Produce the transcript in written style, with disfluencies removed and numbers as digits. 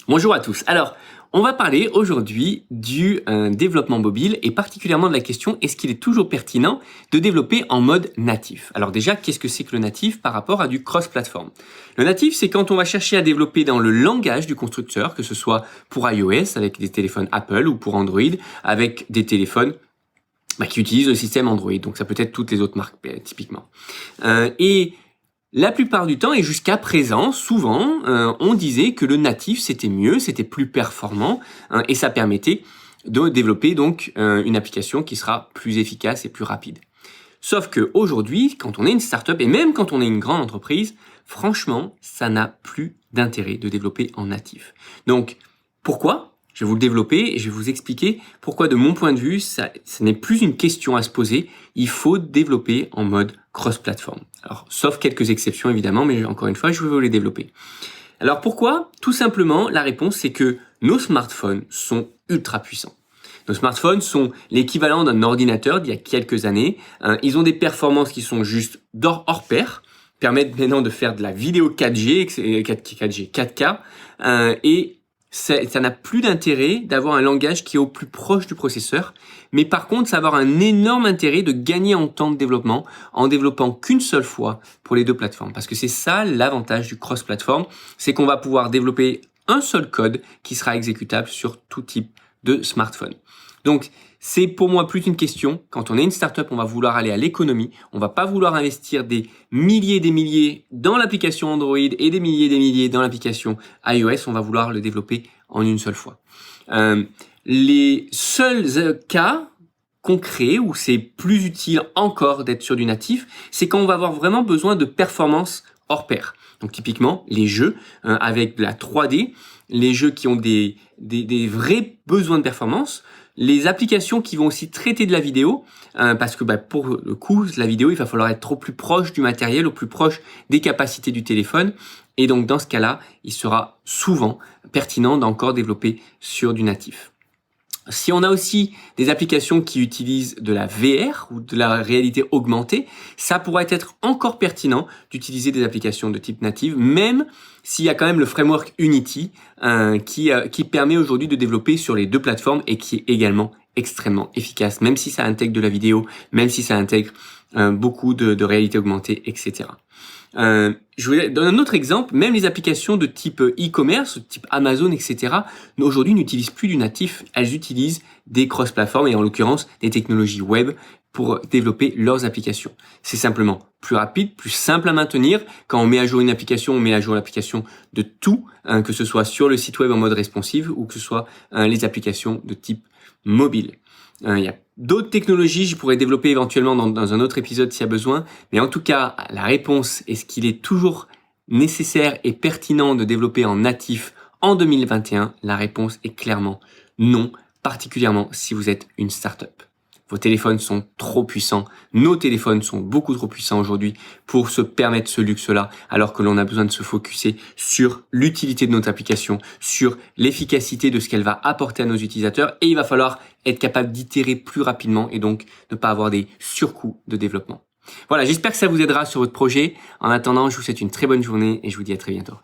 Bonjour à tous. Alors, on va parler aujourd'hui du développement mobile et particulièrement de la question est-ce qu'il est toujours pertinent de développer en mode natif? Alors déjà, qu'est-ce que c'est que le natif par rapport à du cross-platform? Le natif, c'est quand on va chercher à développer dans le langage du constructeur, que ce soit pour iOS avec des téléphones Apple ou pour Android avec des téléphones qui utilisent le système Android. Donc ça peut être toutes les autres marques typiquement. Et la plupart du temps et jusqu'à présent, souvent, on disait que le natif c'était mieux, c'était plus performant et ça permettait de développer donc une application qui sera plus efficace et plus rapide. Sauf que aujourd'hui, quand on est une startup et même quand on est une grande entreprise, franchement, ça n'a plus d'intérêt de développer en natif. Donc, pourquoi ? Je vais vous le développer et je vais vous expliquer pourquoi, de mon point de vue, ce n'est plus une question à se poser. Il faut développer en mode cross-platform. Alors, sauf quelques exceptions évidemment, mais encore une fois, je vais vous les développer. Alors pourquoi ? Tout simplement, la réponse c'est que nos smartphones sont ultra puissants. Nos smartphones sont l'équivalent d'un ordinateur d'il y a quelques années. Ils ont des performances qui sont juste hors pair, permettent maintenant de faire de la vidéo 4K, et ça n'a plus d'intérêt d'avoir un langage qui est au plus proche du processeur, mais par contre, ça va avoir un énorme intérêt de gagner en temps de développement en développant qu'une seule fois pour les deux plateformes. Parce que c'est ça l'avantage du cross-platform, c'est qu'on va pouvoir développer un seul code qui sera exécutable sur tout type de smartphone. Donc, c'est pour moi plus une question. Quand on est une startup, on va vouloir aller à l'économie. On va pas vouloir investir des milliers dans l'application Android et des milliers dans l'application iOS. On va vouloir le développer en une seule fois. Les seuls cas concrets où c'est plus utile encore d'être sur du natif, c'est quand on va avoir vraiment besoin de performance hors pair. Donc typiquement, les jeux avec de la 3D, les jeux qui ont des vrais besoins de performance, les applications qui vont aussi traiter de la vidéo, parce que pour le coup, la vidéo, il va falloir être au plus proche du matériel, au plus proche des capacités du téléphone. Et donc dans ce cas-là, il sera souvent pertinent d'encore développer sur du natif. Si on a aussi des applications qui utilisent de la VR ou de la réalité augmentée, ça pourrait être encore pertinent d'utiliser des applications de type native, même s'il y a quand même le framework Unity qui permet aujourd'hui de développer sur les deux plateformes et qui est également extrêmement efficace, même si ça intègre de la vidéo, même si ça intègre beaucoup de réalité augmentée, etc. Je vais donner un autre exemple, même les applications de type e-commerce, type Amazon, etc., aujourd'hui n'utilisent plus du natif, elles utilisent des cross-platforms et en l'occurrence des technologies web pour développer leurs applications. C'est simplement plus rapide, plus simple à maintenir. Quand on met à jour une application, on met à jour l'application de tout, que ce soit sur le site web en mode responsive ou que ce soit les applications de type mobile. Il y a d'autres technologies, je pourrais développer éventuellement dans un autre épisode s'il y a besoin, mais en tout cas, la réponse est-ce qu'il est toujours nécessaire et pertinent de développer en natif en 2021 ? La réponse est clairement non, particulièrement si vous êtes une startup. Vos téléphones sont trop puissants, nos téléphones sont beaucoup trop puissants aujourd'hui pour se permettre ce luxe-là, alors que l'on a besoin de se focuser sur l'utilité de notre application, sur l'efficacité de ce qu'elle va apporter à nos utilisateurs, et il va falloir être capable d'itérer plus rapidement et donc ne pas avoir des surcoûts de développement. Voilà, j'espère que ça vous aidera sur votre projet. En attendant, je vous souhaite une très bonne journée et je vous dis à très bientôt.